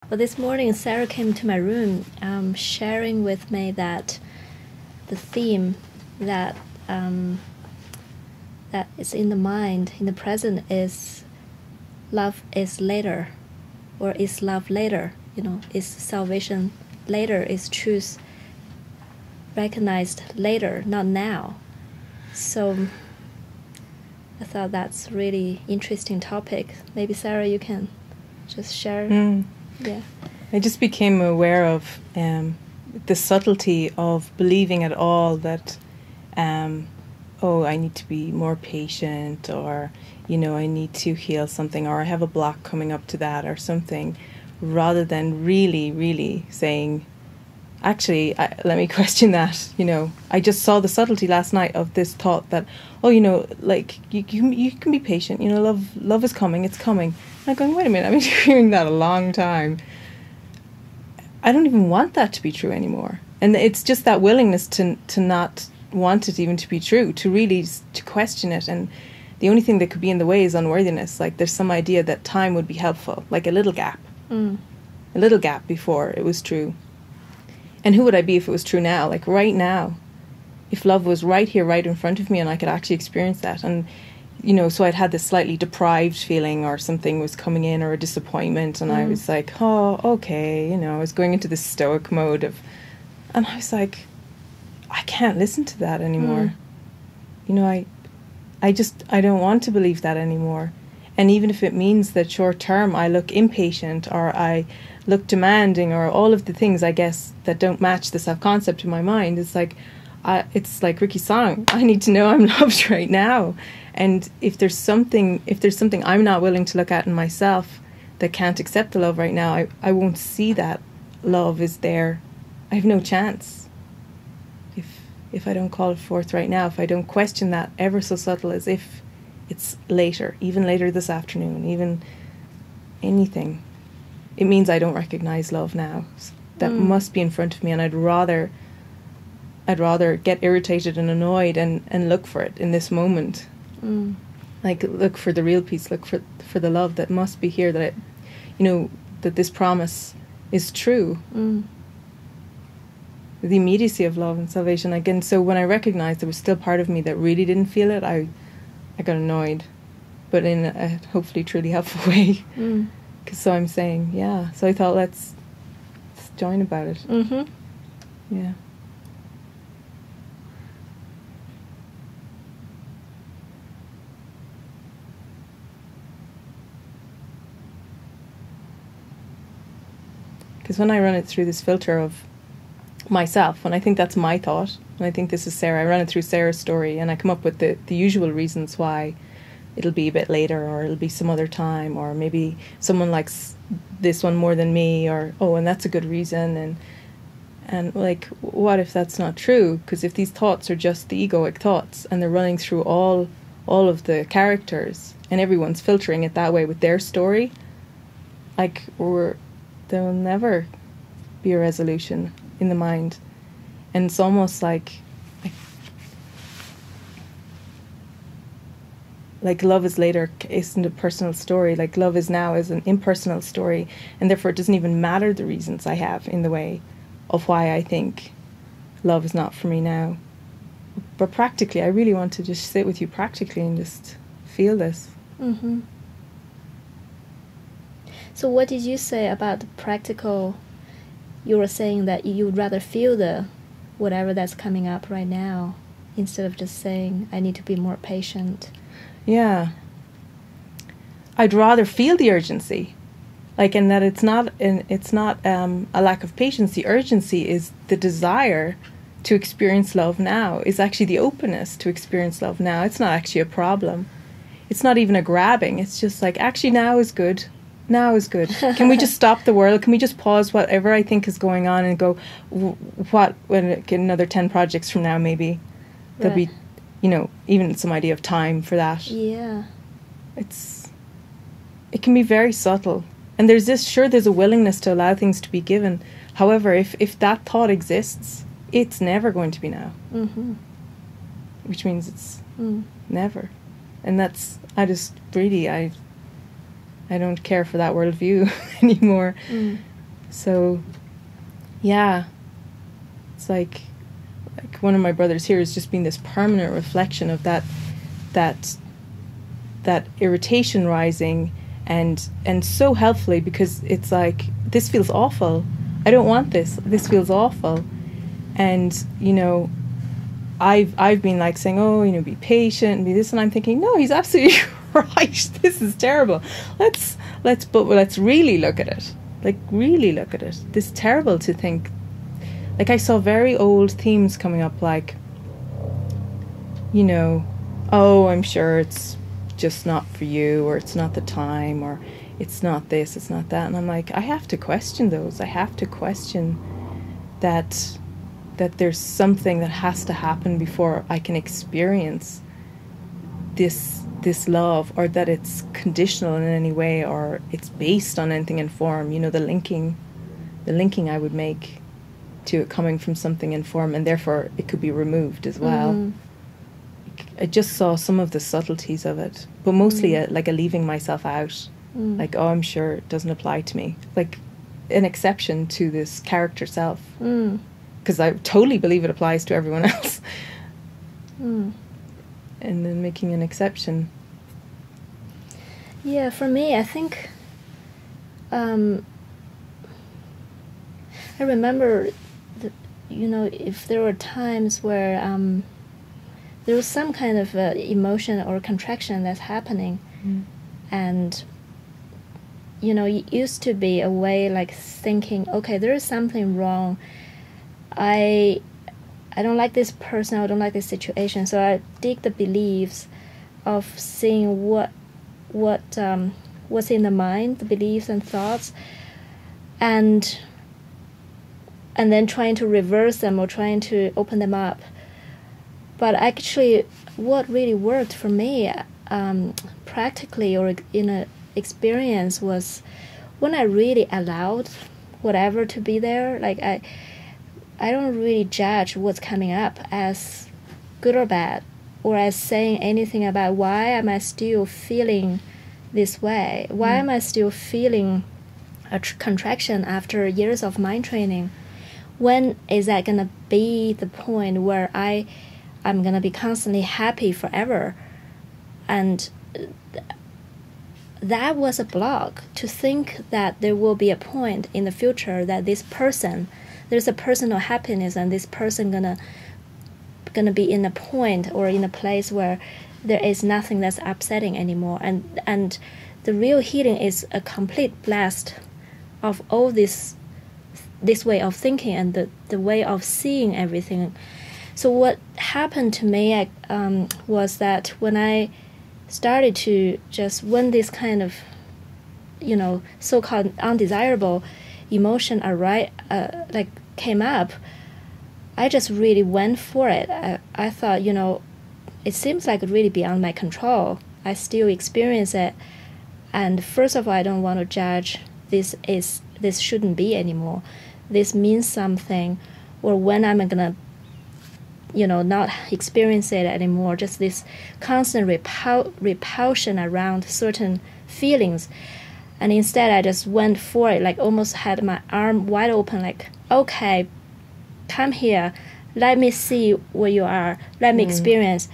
Well, this morning Sarah came to my room, sharing with me that the theme that that is in the mind, in the present, is love is later, or is love later? Is salvation later? Is truth recognized later, not now? So I thought that's really interesting topic. Maybe Sarah, you can just share. Yeah. I just became aware of the subtlety of believing at all that, I need to be more patient, or, I need to heal something, or I have a block coming up to that or something, rather than really, really saying, actually, let me question that. I just saw the subtlety last night of this thought that, like you can be patient. Love is coming. It's coming. And I'm going, wait a minute. I've been hearing that a long time. I don't even want that to be true anymore. And it's just that willingness to not want it even to be true, to really to question it. And the only thing that could be in the way is unworthiness. Like there's some idea that time would be helpful, like a little gap before it was true. And who would I be if it was true now? Like right now, if love was right here, right in front of me, and I could actually experience that. And, so I'd had this slightly deprived feeling, or something was coming in, or a disappointment. And I was like, oh, okay. I was going into this stoic mode and I was like, I can't listen to that anymore. I don't want to believe that anymore. And even if it means that short term I look impatient, or I look demanding, or all of the things, I guess, that don't match the self-concept in my mind, it's like Ricky's song, I need to know I'm loved right now. And if there's something I'm not willing to look at in myself that can't accept the love right now, I won't see that love is there. I have no chance. If I don't call it forth right now, if I don't question that ever so subtle, as if it's later, even later this afternoon, even anything, it means I don't recognize love now. That must be in front of me, and I'd rather get irritated and annoyed and look for it in this moment. Like look for the real peace, look for the love that must be here, that that this promise is true. The immediacy of love and salvation. Again, so when I recognized there was still part of me that really didn't feel it, I got annoyed, but in a hopefully truly helpful way. So I'm saying, yeah. So I thought, let's join about it. Yeah. Because when I run it through this filter of myself, and I think that's my thought, and I think this is Sarah, I run it through Sarah's story, and I come up with the usual reasons why it'll be a bit later, or it'll be some other time, or maybe someone likes this one more than me, or and that's a good reason, and like, what if that's not true? Because if these thoughts are just the egoic thoughts, and they're running through all of the characters, and everyone's filtering it that way with their story, like, there'll never be a resolution in the mind. And it's almost like love is later isn't a personal story. Like love is now is an impersonal story, and therefore it doesn't even matter the reasons I have in the way of why I think love is not for me now. But practically, I really want to just sit with you practically and just feel this. So what did you say about the practical? You were saying that you would rather feel the whatever that's coming up right now, instead of just saying, I need to be more patient. Yeah. I'd rather feel the urgency. And that it's not a lack of patience. The urgency is the desire to experience love now, is actually the openness to experience love now. It's not actually a problem. It's not even a grabbing. It's just like, actually now is good. Now is good. Can we just stop the world? Can we just pause whatever I think is going on and go, when another 10 projects from now, maybe there'll be, even some idea of time for that. Yeah. It can be very subtle. And there's a willingness to allow things to be given. However, if that thought exists, it's never going to be now. Which means it's never. And that's, I don't care for that worldview anymore. So, yeah, it's like one of my brothers here has just been this permanent reflection of that irritation rising, and so helpfully, because it's like, this feels awful. I don't want this. This feels awful. And, you know, I've been like saying, oh, you know, be patient and be this, and I'm thinking, no, he's absolutely right. This is terrible. Let's really look at it. Like, really look at it. This is terrible to think. Like, I saw very old themes coming up, like, you know, oh, I'm sure it's just not for you, or it's not the time, or it's not this, it's not that. And I'm like, I have to question those. I have to question that there's something that has to happen before I can experience this love, or that it's conditional in any way, or it's based on anything in form. You know, the linking I would make to it coming from something in form, and therefore it could be removed as well. I just saw some of the subtleties of it, but mostly like a leaving myself out. Like, oh, I'm sure it doesn't apply to me. Like an exception to this character self. Because I totally believe it applies to everyone else. And then making an exception. Yeah, for me, I think I remember you know, if there were times where there was some kind of emotion or contraction that's happening, and you know, it used to be a way like thinking, okay, there is something wrong. I don't like this person, I don't like this situation, so I dig the beliefs of seeing what's in the mind, the beliefs and thoughts, and then trying to reverse them or trying to open them up. But actually, what really worked for me practically or in an experience was when I really allowed whatever to be there. Like I don't really judge what's coming up as good or bad, or as saying anything about why am I still feeling this way? Why am I still feeling a contraction after years of mind training? When is that going to be the point where I'm going to be constantly happy forever? And that was a block to think that there will be a point in the future that there's a personal happiness, and this person gonna be in a point or in a place where there is nothing that's upsetting anymore. And the real healing is a complete blast of all this way of thinking and the way of seeing everything. So what happened to me was that when I started to just, when this kind of, you know, so-called undesirable emotion came up, I just really went for it. I thought, you know, it seems like really beyond my control. I still experience it, and first of all, I don't want to judge this shouldn't be anymore. This means something, or when I'm gonna, you know, not experience it anymore. Just this constant repulsion around certain feelings, and instead I just went for it, like almost had my arm wide open, like, okay, come here, let me see where you are, let me experience.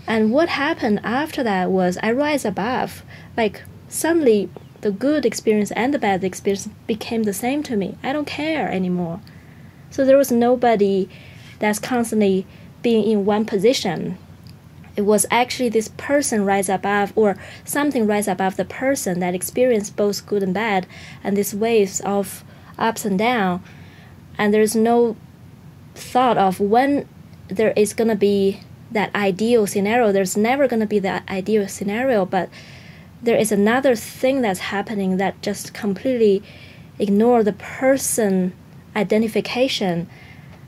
And what happened after that was I rise above. Like suddenly the good experience and the bad experience became the same to me. I don't care anymore. So there was nobody that's constantly being in one position. It was actually this person rise above, or something rise above the person that experienced both good and bad, and these waves of ups and down. And there's no thought of when there is going to be that ideal scenario. There's never going to be that ideal scenario, but there is another thing that's happening that just completely ignore the person identification,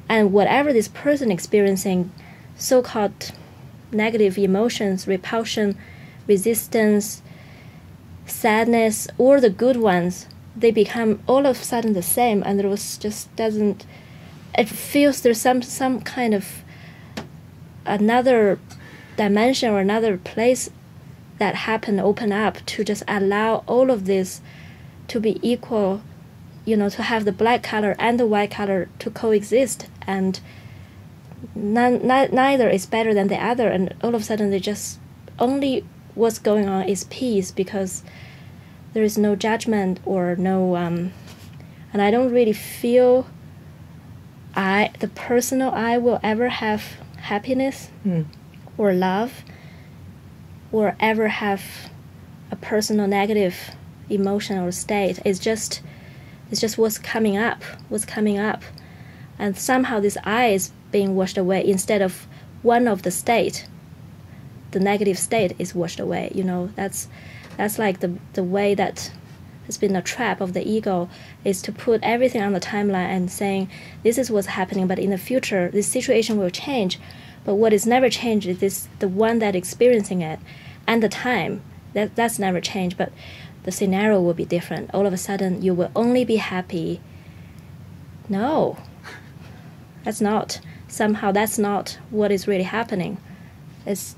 and whatever this person experiencing, so-called negative emotions, repulsion, resistance, sadness, or the good ones, they become all of a sudden the same, and it feels there's some kind of another dimension or another place that open up to just allow all of this to be equal to have the black color and the white color to coexist, and neither is better than the other, and all of a sudden they just only what's going on is peace, because there is no judgment or no and I don't really feel the personal I will ever have happiness or love, or ever have a personal negative emotion or state. It's just what's coming up, and somehow this I is being washed away instead of one of the state. The negative state is washed away. That's like the way that has been a trap of the ego, is to put everything on the timeline and saying this is what's happening, but in the future this situation will change. But what is never changed is the one that experiencing it, and the time that's never changed. But the scenario will be different. All of a sudden you will only be happy. No, that's not what is really happening. It's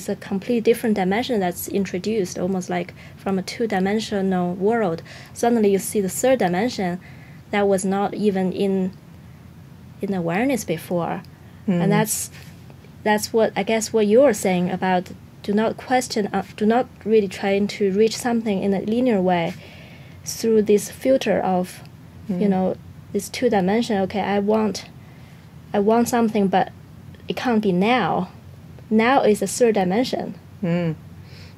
a completely different dimension that's introduced, almost like from a two-dimensional world. Suddenly you see the third dimension that was not even in awareness before. And that's what I guess what you're saying about do not question, do not really trying to reach something in a linear way through this filter of this two-dimension. Okay, I want something, but it can't be now. Now is a third dimension.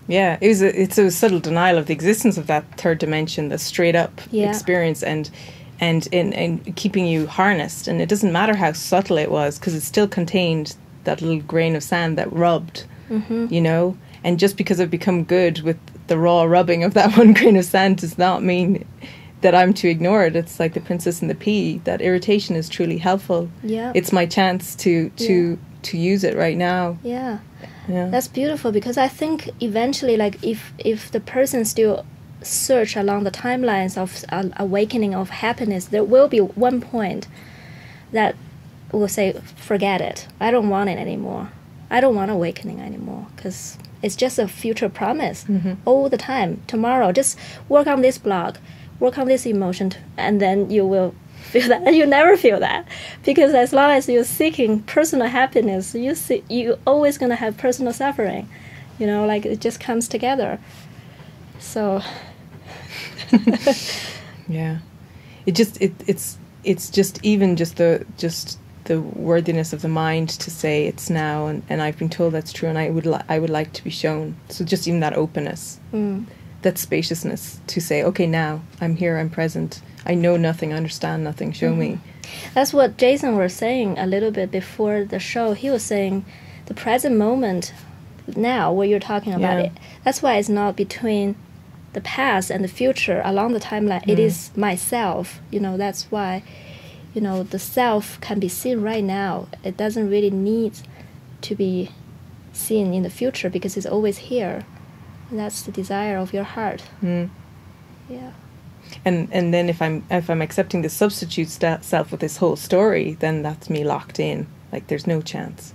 Yeah, it's a subtle denial of the existence of that third dimension, the straight up experience, and in keeping you harnessed. And it doesn't matter how subtle it was, because it still contained that little grain of sand that rubbed, And just because I've become good with the raw rubbing of that one grain of sand does not mean that I'm to ignore it. It's like the princess and the pea. That irritation is truly helpful. Yeah, it's my chance to use it right now. Yeah, that's beautiful, because I think eventually, like if the person still search along the timelines of awakening of happiness, there will be one point that will say, forget it, I don't want it anymore, I don't want awakening anymore, because it's just a future promise all the time. Tomorrow, just work on this block, work on this emotion, and then you will feel that. And you never feel that, because as long as you're seeking personal happiness, you always gonna have personal suffering. Like it just comes together. So yeah, it's just even just the worthiness of the mind to say it's now, and I've been told that's true, and I would like to be shown. So just even that openness, that spaciousness to say, okay, now I'm here, I'm present, I know nothing, I understand nothing, show me. That's what Jason was saying a little bit before the show. He was saying the present moment now, what you're talking about, it. That's why it's not between the past and the future along the timeline. It is myself. That's why, the self can be seen right now. It doesn't really need to be seen in the future, because it's always here. And that's the desire of your heart. Yeah. And then if I'm accepting the substitute self with this whole story, then that's me locked in. Like there's no chance.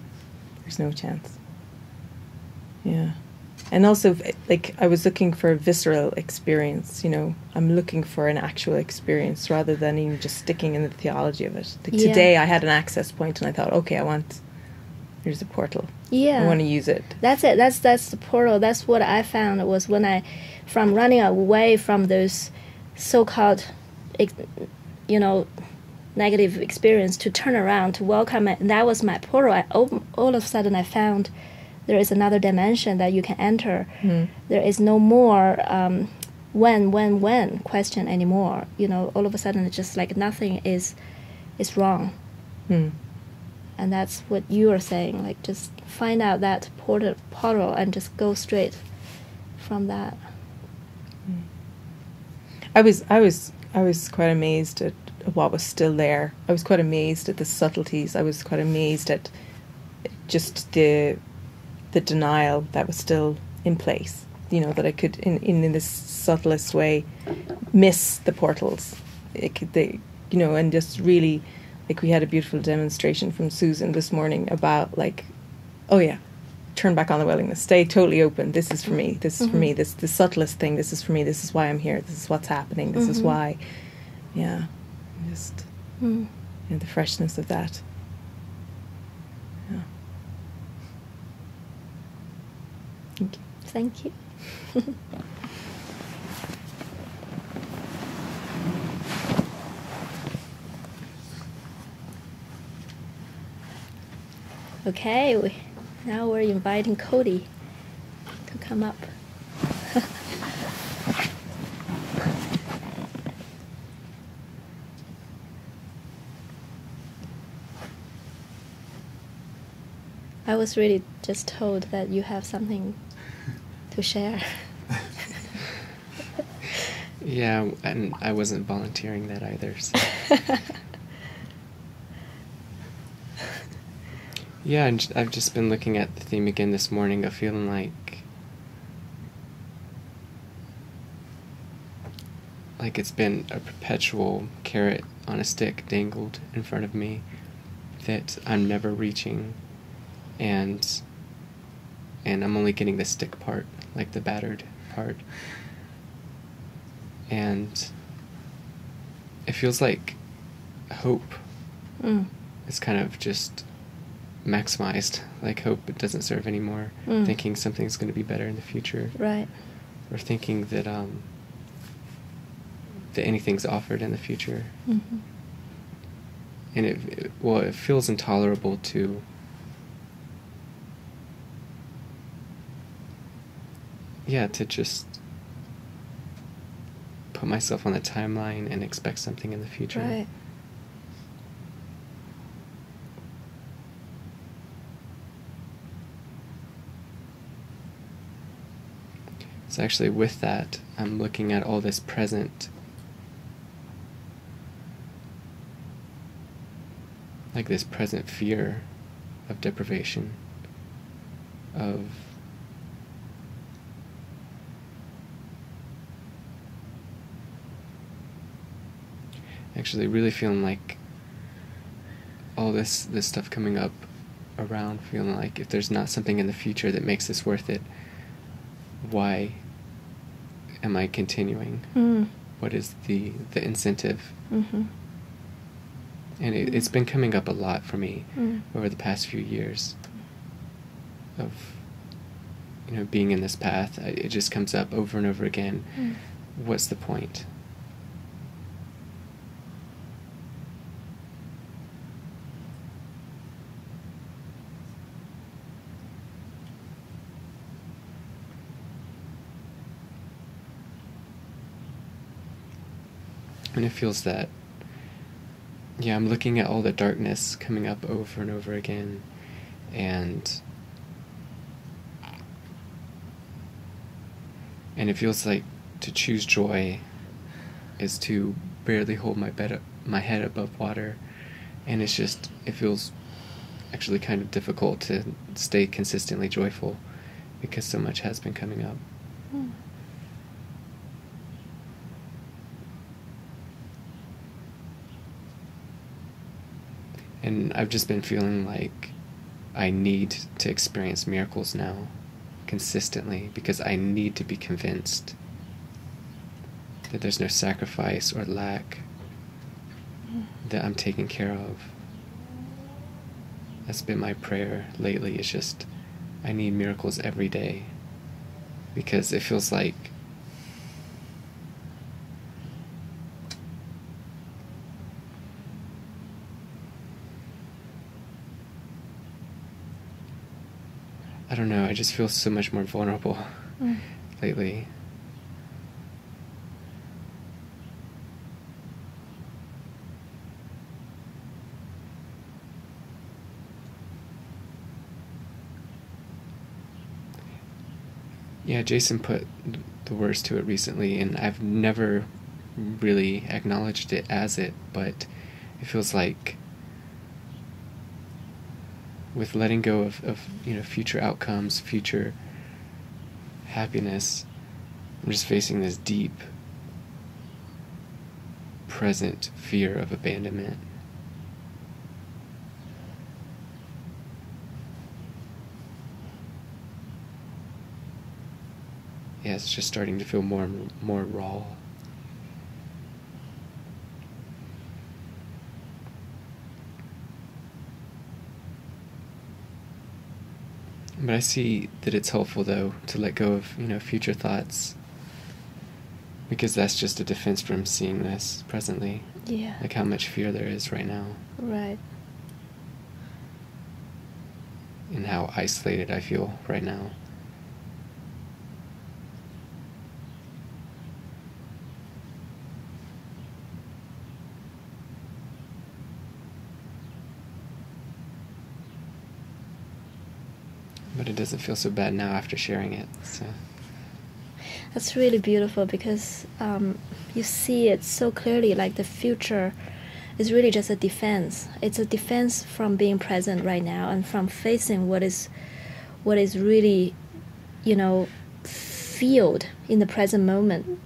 Yeah. And also, like, I was looking for a visceral experience, I'm looking for an actual experience rather than even just sticking in the theology of it. Like today I had an access point and I thought, okay, here's a portal. Yeah. I want to use it. That's it. That's the portal. That's what I found was when from running away from those so-called, negative experience, to turn around, to welcome it. And that was my portal. All of a sudden I found there is another dimension that you can enter. There is no more when question anymore. All of a sudden it's just like nothing is wrong. And that's what you are saying. Like just find out that portal and just go straight from that. I was quite amazed at what was still there. I was quite amazed at the subtleties. I was quite amazed at just the denial that was still in place. That I could, in this subtlest way, miss the portals. And just really, like, we had a beautiful demonstration from Susan this morning about, like, oh yeah, turn back on the willingness, stay totally open. This is for me. This is for me. This the subtlest thing. This is for me. This is why I'm here. This is what's happening. This is why. Yeah, just the freshness of that. Yeah. Thank you. Thank you. Okay, now we're inviting Cody to come up. I was really just told that you have something to share. Yeah, and I wasn't volunteering that either. So. Yeah, and I've just been looking at the theme again this morning of feeling like it's been a perpetual carrot on a stick dangled in front of me that I'm never reaching, and I'm only getting the stick part, like the battered part. And it feels like hope is kind of just maximized. Like hope it doesn't serve anymore. Thinking something's going to be better in the future. Right. Or thinking that that anything's offered in the future. Mm-hmm. And it feels intolerable to just put myself on the timeline and expect something in the future. Right. So actually with that, I'm looking at all this present, like this present fear of deprivation, of actually really feeling like all this stuff coming up around, feeling like if there's not something in the future that makes this worth it, why am I continuing? What is the incentive? Mm-hmm. And it's been coming up a lot for me over the past few years of being in this path. It just comes up over and over again. What's the point? And it feels that, I'm looking at all the darkness coming up over and over again, and it feels like to choose joy is to barely hold my head above water, and it feels actually kind of difficult to stay consistently joyful because so much has been coming up. And I've just been feeling like I need to experience miracles now, consistently, because I need to be convinced that there's no sacrifice or lack, that I'm taken care of. That's been my prayer lately, is just, I need miracles every day, because it feels like I don't know, I just feel so much more vulnerable lately. Yeah, Jason put the words to it recently, and I've never really acknowledged it as it, but it feels like with letting go of future outcomes, future happiness, I'm just facing this deep, present fear of abandonment. Yeah, it's just starting to feel more and more raw. But I see that it's helpful, though, to let go of, future thoughts. Because that's just a defense from seeing this presently. Yeah. Like how much fear there is right now. Right. And how isolated I feel right now. But it doesn't feel so bad now after sharing it. So that's really beautiful, because you see it so clearly. Like the future is really just a defense. It's a defense from being present right now and from facing what is really, felt in the present moment.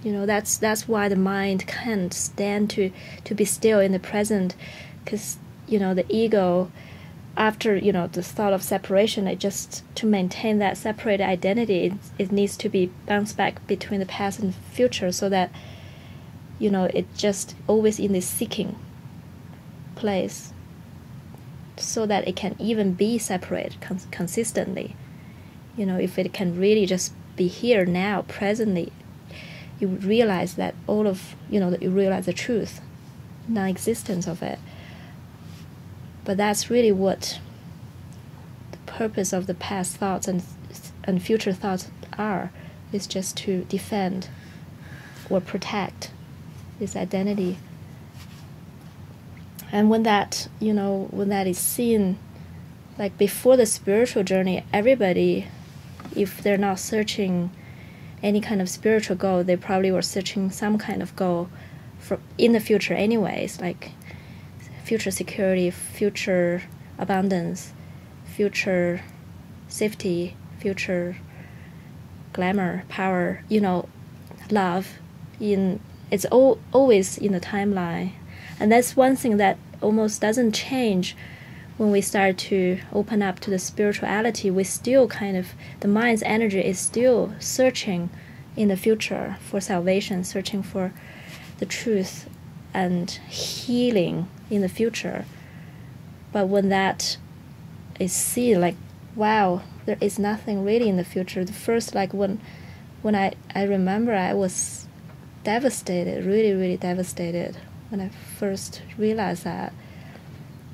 That's why the mind can't stand to be still in the present, because the ego, after the thought of separation, it just to maintain that separate identity, it needs to be bounced back between the past and future, so that it's just always in this seeking place, so that it can even be separate consistently. If it can really just be here now, presently, you realize that that you realize the truth, non-existence of it. But that's really what the purpose of the past thoughts and future thoughts are, is just to defend or protect this identity. And when that is seen, like before the spiritual journey, everybody, if they're not searching any kind of spiritual goal, they probably were searching some kind of goal in the future anyways, like future security, future abundance, future safety, future glamour, power, love. It's always in the timeline. And that's one thing that almost doesn't change when we start to open up to the spirituality. We still the mind's energy is still searching in the future for salvation, searching for the truth and healing in the future. But when that is seen, like, wow, there is nothing really in the future. The first, like when I remember I was devastated, really, really devastated when I first realized that.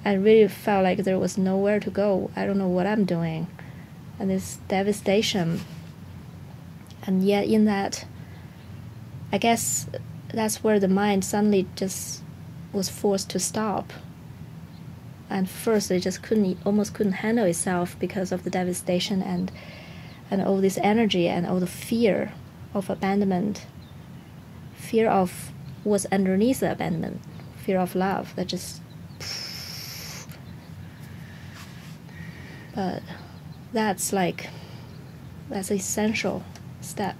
I really felt like there was nowhere to go. I don't know what I'm doing. And this devastation. And yet in that, I guess that's where the mind suddenly just was forced to stop. And first it just almost couldn't handle itself because of the devastation and all this energy and all the fear of abandonment, fear of what's underneath the abandonment, fear of love that just. But that's an essential step.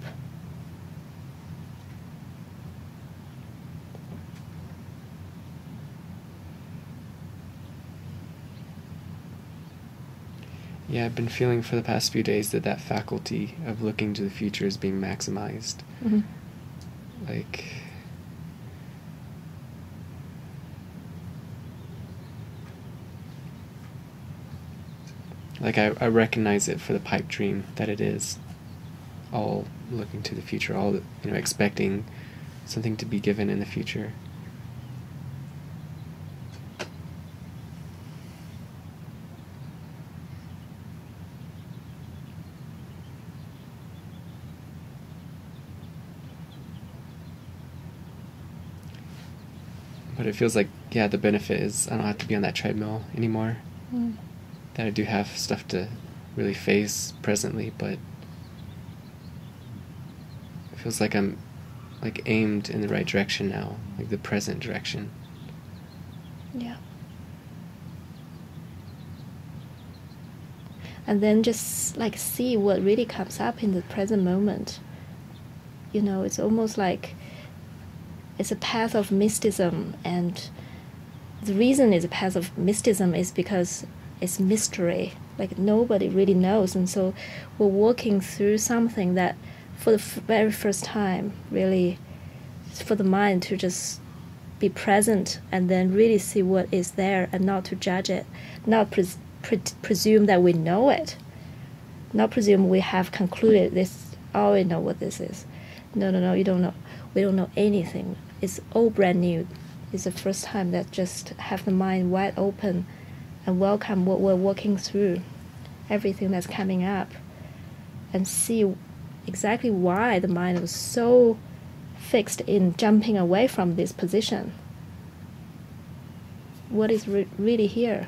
Yeah, I've been feeling for the past few days that faculty of looking to the future is being maximized. Mm-hmm. Like I recognize it for the pipe dream that it is, all looking to the future, all expecting something to be given in the future. But it feels like, yeah, the benefit is I don't have to be on that treadmill anymore. Mm. That I do have stuff to really face presently, but it feels like I'm aimed in the right direction now, like the present direction. Yeah. And then just see what really comes up in the present moment. It's almost like it's a path of mysticism, and the reason it's a path of mysticism is because it's mystery. Like nobody really knows, and so we're walking through something that for the very first time, really, for the mind to just be present and then really see what is there and not to judge it, not presume that we know it. Not presume we have concluded this. Oh, we know what this is. No, you don't know. We don't know anything. It's all brand new. It's the first time that just have the mind wide open and welcome what we're walking through, everything that's coming up, and see exactly why the mind was so fixed in jumping away from this position. What is really here?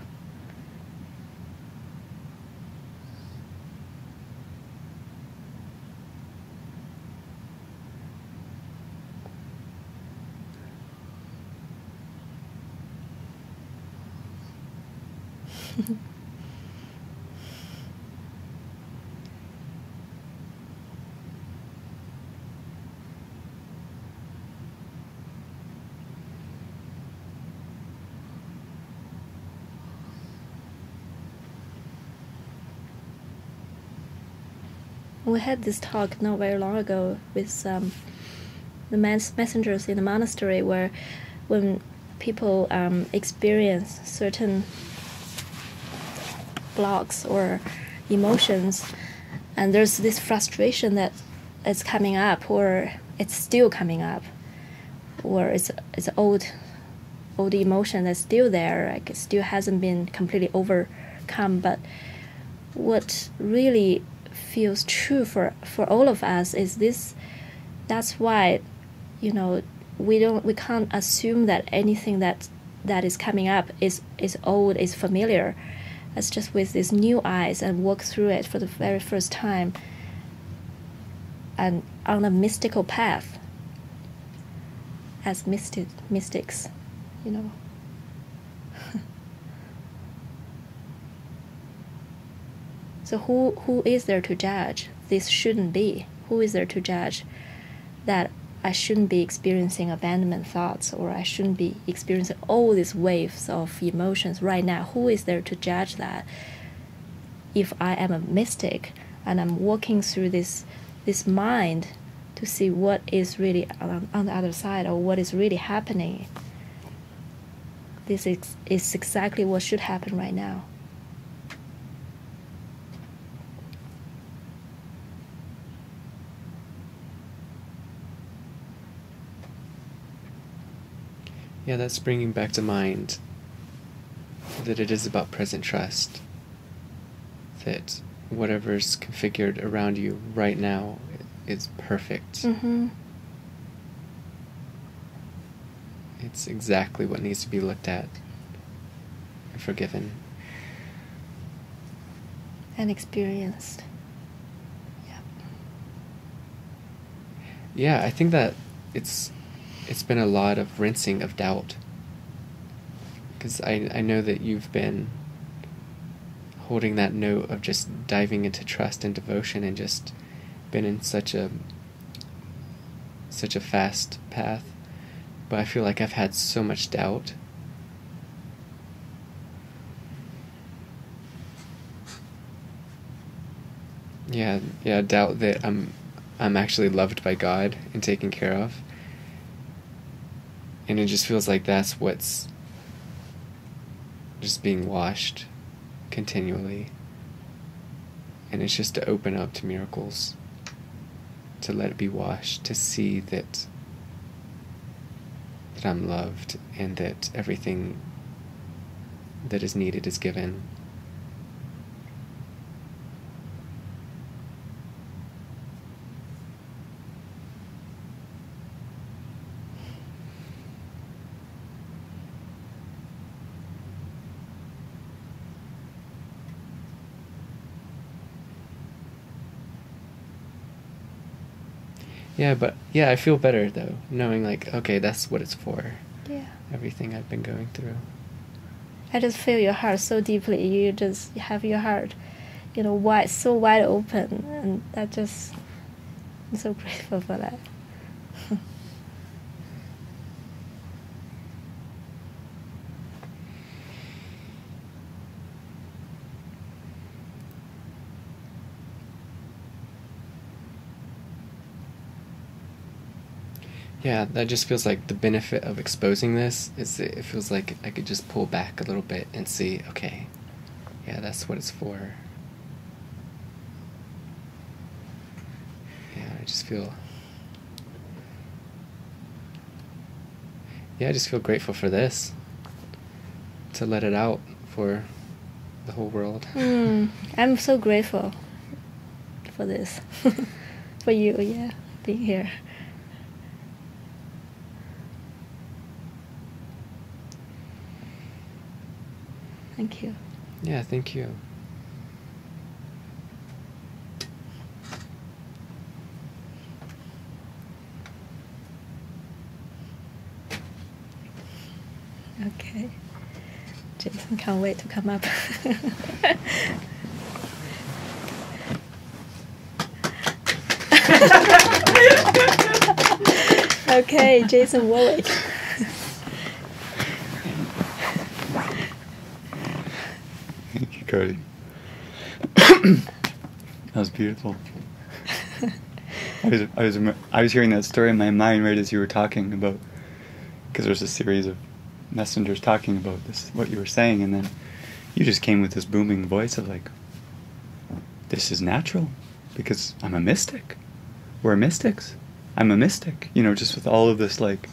We had this talk not very long ago with the messengers in the monastery, where when people experience certain blocks or emotions, and there's this frustration that is coming up, or it's still coming up, or it's old emotion that's still there, like it still hasn't been completely overcome. But what really feels true for all of us is this. That's why, we can't assume that anything that is coming up is old, is familiar. It's just with these new eyes and walk through it for the very first time, and on a mystical path as mystics. So who is there to judge? This shouldn't be. Who is there to judge that I shouldn't be experiencing abandonment thoughts, or I shouldn't be experiencing all these waves of emotions right now? Who is there to judge that? If I am a mystic and I'm walking through this mind to see what is really on the other side, or what is really happening, this is exactly what should happen right now. Yeah, that's bringing back to mind that it is about present trust. That whatever's configured around you right now is perfect. Mm-hmm. It's exactly what needs to be looked at and forgiven. And experienced. Yeah. Yeah, I think that it's been a lot of rinsing of doubt. Because I know that you've been holding that note of just diving into trust and devotion, and just been in such a fast path. But I feel like I've had so much doubt. Yeah, doubt that I'm actually loved by God and taken care of. And it just feels like that's what's just being washed continually. And it's just to open up to miracles, to let it be washed, to see that I'm loved, and that everything that is needed is given. Yeah, I feel better though, knowing like, okay, that's what it's for. Yeah. Everything I've been going through. I just feel your heart so deeply. You just have your heart, wide, so wide open, and I'm so grateful for that. Yeah, that just feels like the benefit of exposing this is that it feels like I could just pull back a little bit and see, okay, yeah, that's what it's for. Yeah, I just feel grateful for this, to let it out for the whole world. I'm so grateful for this, for you, yeah, being here. Thank you. Yeah, thank you. Okay. Jason can't wait to come up. Okay, Jason Warwick. Thank you, Cody. That was beautiful. I was hearing that story in my mind right as you were talking about, because there's a series of messengers talking about this, what you were saying, and then you just came with this booming voice of like, this is natural, because I'm a mystic. We're mystics. I'm a mystic. You know, just with all of this, like,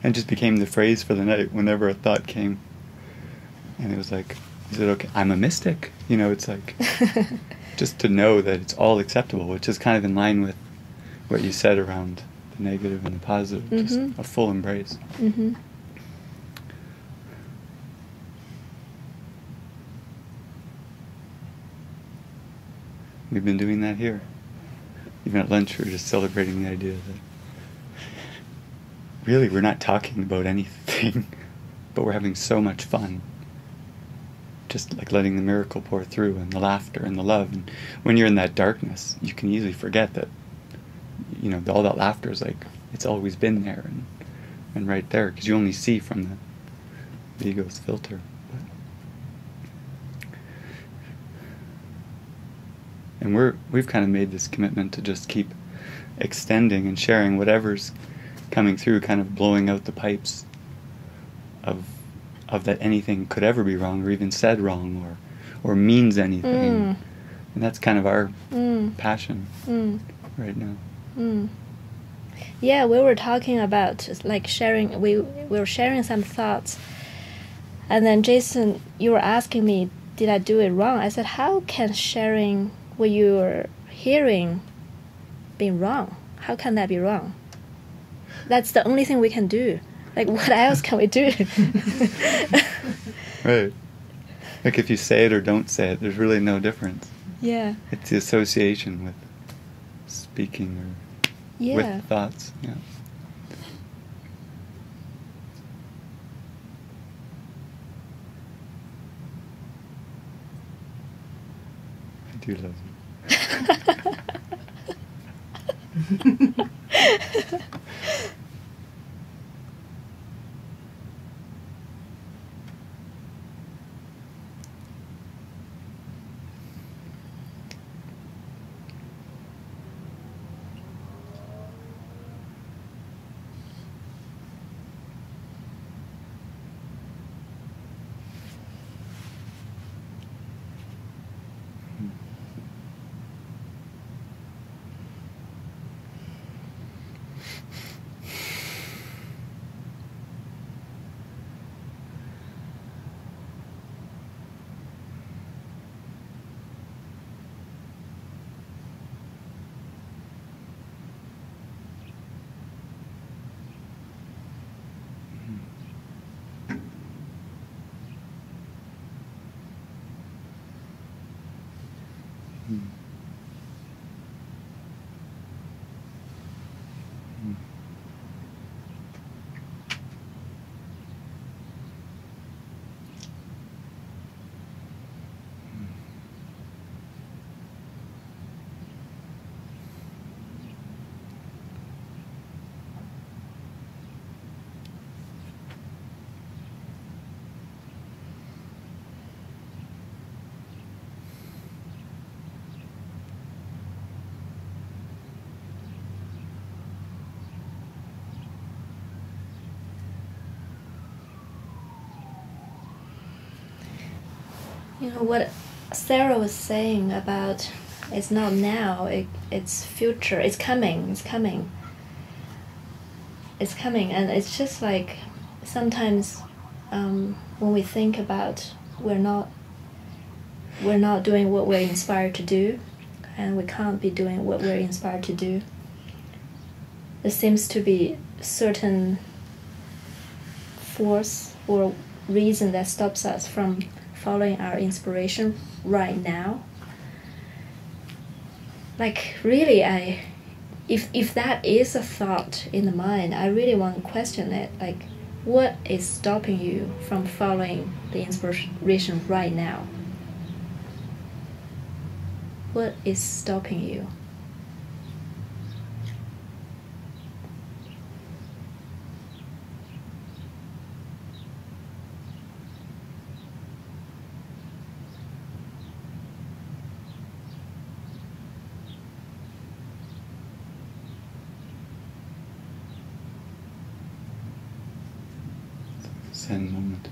and just became the phrase for the night whenever a thought came. And it was like, is it okay? I'm a mystic. You know, it's like, just to know that it's all acceptable, which is kind of in line with what you said around the negative and the positive, just a full embrace. Mm-hmm. We've been doing that here. Even at lunch, we were just celebrating the idea that really we're not talking about anything, but we're having so much fun. Just like letting the miracle pour through, and the laughter and the love. And when you're in that darkness, you can easily forget that, you know, all that laughter is like, it's always been there and right there, because you only see from the ego's filter. And we've kind of made this commitment to just keep extending and sharing whatever's coming through, kind of blowing out the pipes of that anything could ever be wrong, or even said wrong, or means anything. And that's kind of our passion right now. Yeah, we were talking about like sharing. We were sharing some thoughts, and then Jason, you were asking me, did I do it wrong? I said, how can sharing what you're hearing be wrong? How can that be wrong? That's the only thing we can do. Like, what else can we do? Right. Like, if you say it or don't say it, there's really no difference. Yeah. It's the association with speaking or with thoughts. Yeah. I do love you. You know what Sarah was saying about it's not now, it's future, it's coming, and it's just like sometimes when we think about we're not doing what we're inspired to do, and we can't be doing what we're inspired to do. There seems to be certain force or reason that stops us from following our inspiration right now. Like really, if that is a thought in the mind, I really want to question it. Like, what is stopping you from following the inspiration right now? What is stopping you? Zen moment.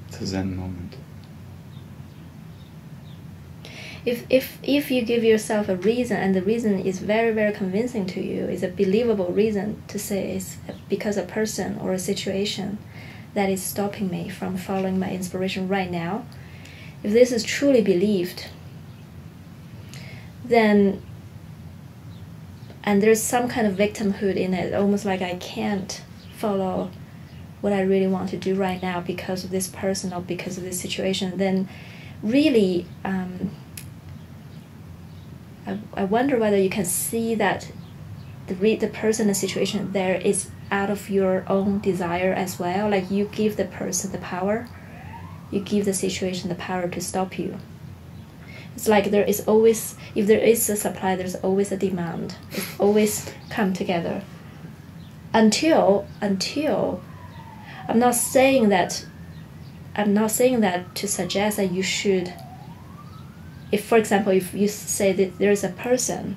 It's a Zen moment. If you give yourself a reason, and the reason is very, very convincing to you, is a believable reason to say it's because a person or a situation that is stopping me from following my inspiration right now, if this is truly believed, then, and there's some kind of victimhood in it, almost like I can't follow what I really want to do right now because of this person or because of this situation, then really I wonder whether you can see that the person and situation there is out of your own desire as well. Like, you give the person the power, you give the situation the power to stop you. It's like there is always, if there is a supply, there's always a demand. It's always come together. Until I'm not saying that to suggest that you should, if for example, if you say that there's a person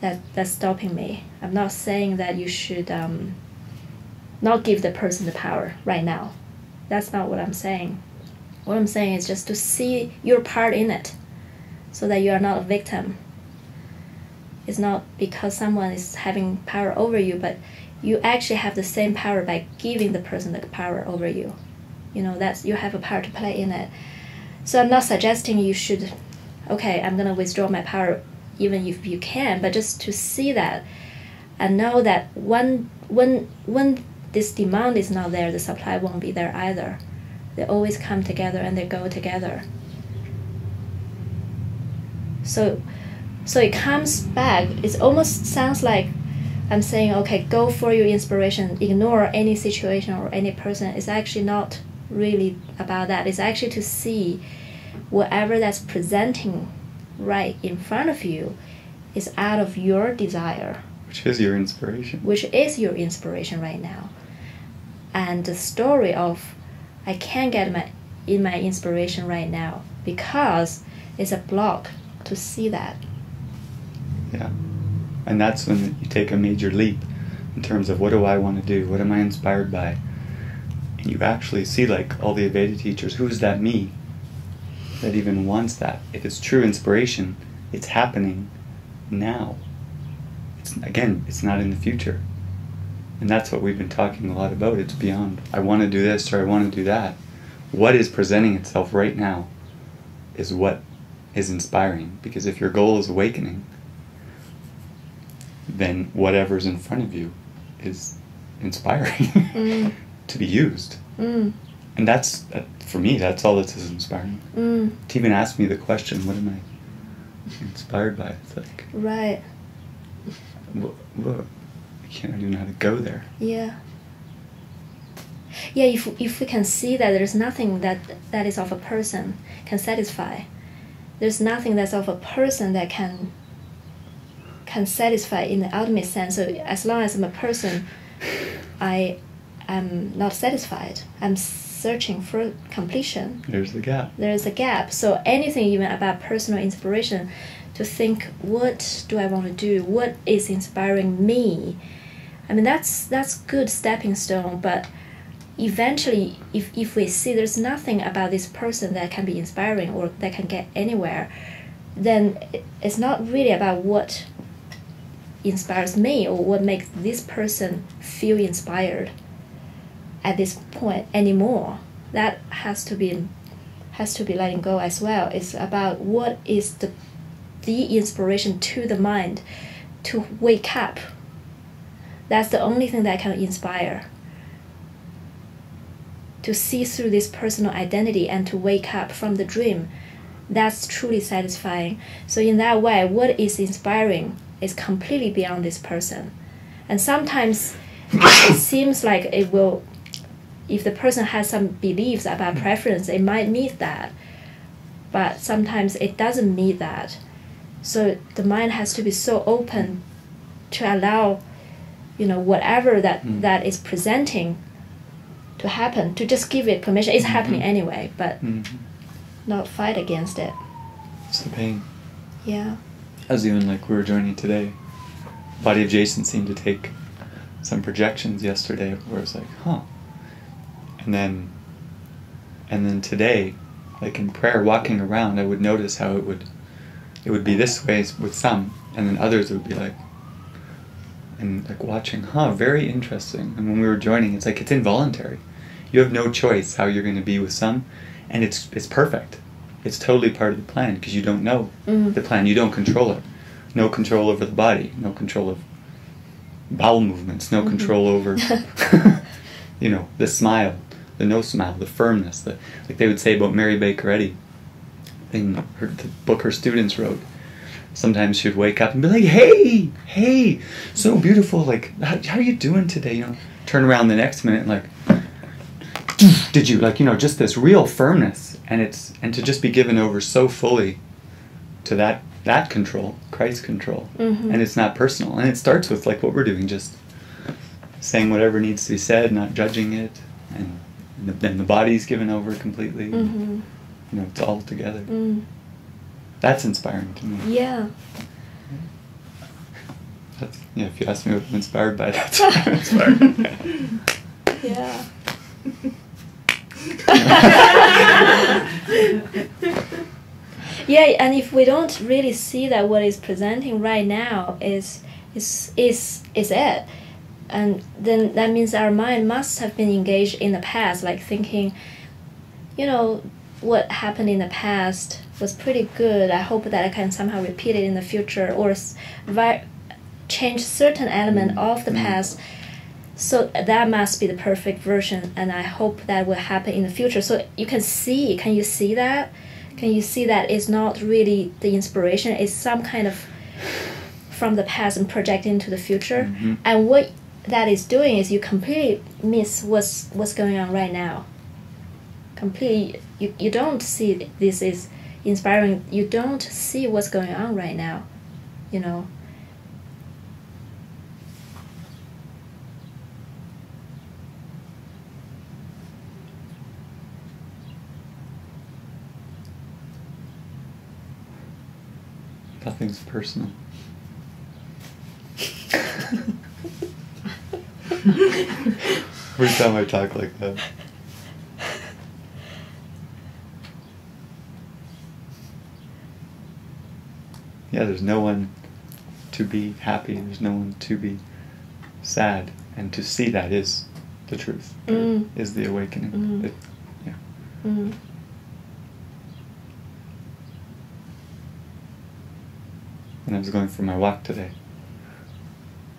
that's stopping me, I'm not saying that you should not give the person the power right now. That's not what I'm saying. What I'm saying is just to see your part in it, so that you are not a victim. It's not because someone is having power over you, but you actually have the same power by giving the person the power over you. You know, that's, you have a part to play in it. So I'm not suggesting you should, okay, I'm gonna withdraw my power even if you can, but just to see that and know that when this demand is not there, the supply won't be there either. They always come together and they go together. So it comes back, it almost sounds like I'm saying, okay, go for your inspiration, ignore any situation or any person. It's actually not really about that. It's actually to see whatever that's presenting right in front of you is out of your desire. Which is your inspiration. Which is your inspiration right now. And the story of, I can't get my inspiration right now because it's a block to see that. Yeah. And that's when you take a major leap in terms of, what do I want to do? What am I inspired by? And you actually see, like all the Aveda teachers, who's that me that even wants that? If it's true inspiration, it's happening now. It's not in the future. And that's what we've been talking a lot about. It's beyond, I want to do this or I want to do that. What is presenting itself right now is what is inspiring. Because if your goal is awakening, then whatever's in front of you is inspiring to be used. And that's, for me, that's all that is inspiring. To even ask me the question, what am I inspired by? It's like, right. Look, I can't even know how to go there. Yeah. Yeah, if we can see that there's nothing that is of a person can satisfy. There's nothing that's of a person that can satisfy in the ultimate sense. So as long as I'm a person, I am not satisfied. I'm searching for completion. There's the gap. There's a gap. So anything even about personal inspiration, to think, what do I want to do? What is inspiring me? I mean, that's good stepping stone, but eventually, if we see there's nothing about this person that can be inspiring or that can get anywhere, then it's not really about what inspires me or what makes this person feel inspired at this point anymore. That has to be letting go as well. It's about what is the inspiration to the mind to wake up. That's the only thing that can inspire. To see through this personal identity and to wake up from the dream, that's truly satisfying. So in that way, what is inspiring is completely beyond this person. And sometimes it seems like it will, if the person has some beliefs about preference, it might meet that. But sometimes it doesn't meet that. So the mind has to be so open to allow, whatever that is presenting to happen, to just give it permission. It's happening anyway, but not fight against it. It's the pain. Yeah. As even like we were joining today, body of Jason seemed to take some projections yesterday where it's like, and then today, like in prayer, walking around, I would notice how it would be this way with some, and then others would be like, and like watching, very interesting. And when we were joining, it's like it's involuntary. You have no choice how you're going to be with some, and it's perfect. It's totally part of the plan because you don't know the plan. You don't control it. No control over the body. No control of bowel movements. No control over, the smile, the no smile, the firmness. Like they would say about Mary Baker Eddy in the book her students wrote. Sometimes she would wake up and be like, hey, so beautiful. Like, how are you doing today? Turn around the next minute and like, did you, just this real firmness. And to just be given over so fully to that control, Christ's control. And it's not personal. And it starts with like what we're doing, just saying whatever needs to be said, not judging it. And then the body's given over completely. It's all together. That's inspiring to me. Yeah. If you ask me what I'm inspired by, that's what I'm inspired by. Yeah. Yeah, and if we don't really see that what is presenting right now is it, and then that means our mind must have been engaged in the past, like thinking, what happened in the past was pretty good. I hope that I can somehow repeat it in the future, or change certain element of the past. So that must be the perfect version, and I hope that will happen in the future. So you can see, can you see that? Can you see that it's not really the inspiration, it's some kind of from the past and project into the future? And what that is doing is you completely miss what's going on right now. Completely, you don't see this is inspiring. You don't see what's going on right now, Nothing's personal. Every time I talk like that. Yeah, there's no one to be happy, there's no one to be sad, and to see that is the truth, is the awakening. When I was going for my walk today,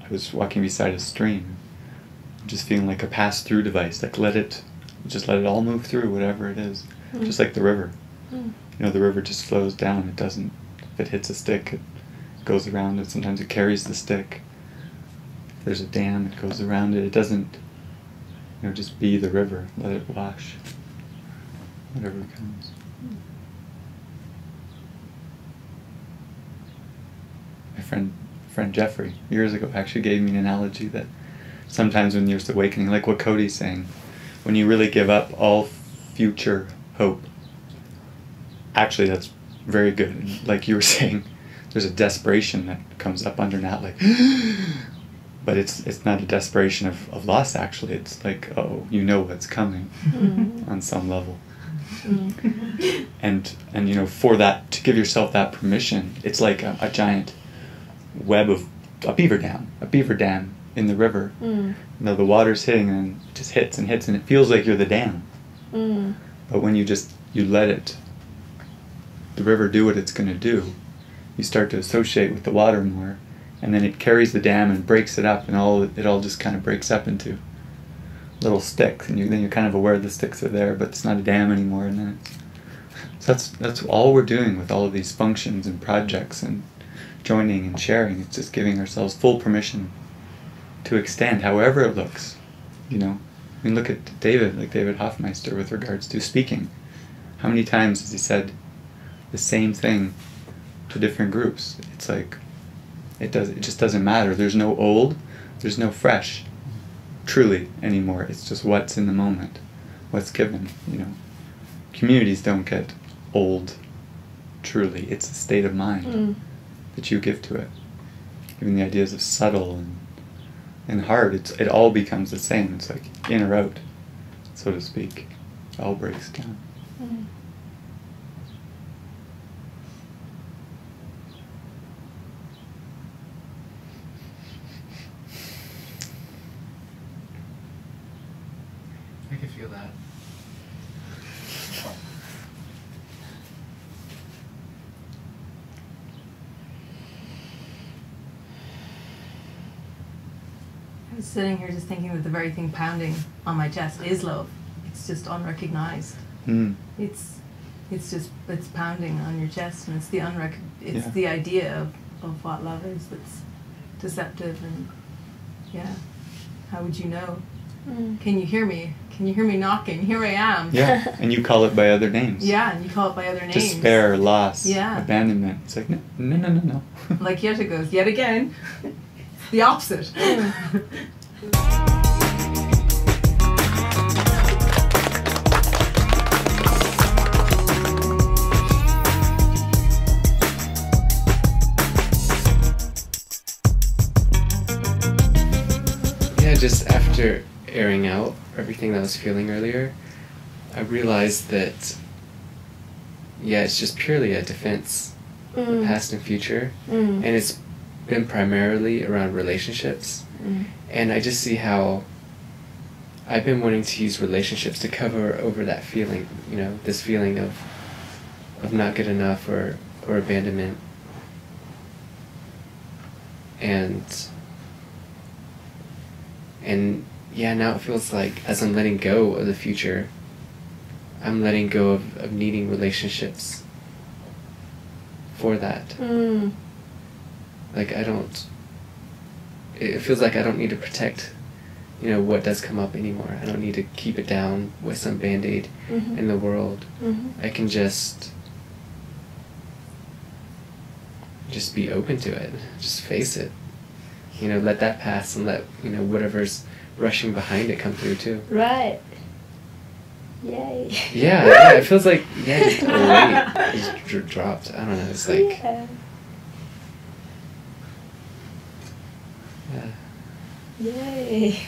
I was walking beside a stream, just feeling like a pass-through device, like let it all move through, whatever it is, just like the river. The river just flows down. It doesn't, if it hits a stick, it goes around it. Sometimes it carries the stick. If there's a dam, it goes around it. It doesn't, just be the river. Let it wash, whatever comes. My friend Jeffrey, years ago, actually gave me an analogy that sometimes when you're awakening, like what Cody's saying, when you really give up all future hope, actually that's very good. And like you were saying, there's a desperation that comes up under that, like, but it's not a desperation of loss. Actually, it's like, oh, you know what's coming on some level. And you know, for that, to give yourself that permission, it's like a giant web of a beaver dam in the river. You know, the water's hitting and it just hits and hits, and it feels like you're the dam. But when you let it, the river, do what it's going to do, you start to associate with the water more, and then it carries the dam and breaks it up, and it all just kind of breaks up into little sticks, and then you're kind of aware the sticks are there, but it's not a dam anymore. And then that's all we're doing with all of these functions and projects and joining and sharing. It's just giving ourselves full permission to extend, however it looks. You know, I mean, look at David Hoffmeister with regards to speaking. How many times has he said the same thing to different groups? It's like it just doesn't matter. There's no old, there's no fresh, truly, anymore. It's just what's in the moment, what's given. You know, communities don't get old, truly. It's a state of mind that you give to it. Even the ideas of subtle and hard, it all becomes the same. It's like in or out, so to speak. It all breaks down. I can feel that. I was sitting here just thinking that the very thing pounding on my chest is love. It's just unrecognized. It's pounding on your chest, and it's the idea of what love is that's deceptive. And how would you know? Can you hear me? Can you hear me knocking? Here I am. Yeah, and you call it by other names. Yeah, and you call it by other names. Despair, loss, yeah, abandonment. It's like, no. Like Yetta goes, yet again. The opposite. Yeah, just after airing out everything that I was feeling earlier, I realized that, it's just purely a defense, the past and future, and it's been primarily around relationships, and I just see how I've been wanting to use relationships to cover over that feeling, you know, this feeling of not good enough or abandonment, and now it feels like as I'm letting go of the future, I'm letting go of needing relationships for that. Like it feels like I don't need to protect, you know, what does come up anymore. I don't need to keep it down with some Band-Aid in the world. I can just be open to it, just face it. You know, let that pass and let, you know, whatever's rushing behind it come through too. Right. Yay. Yeah, it feels like, just a weight just dropped. I don't know, it's like... Yay.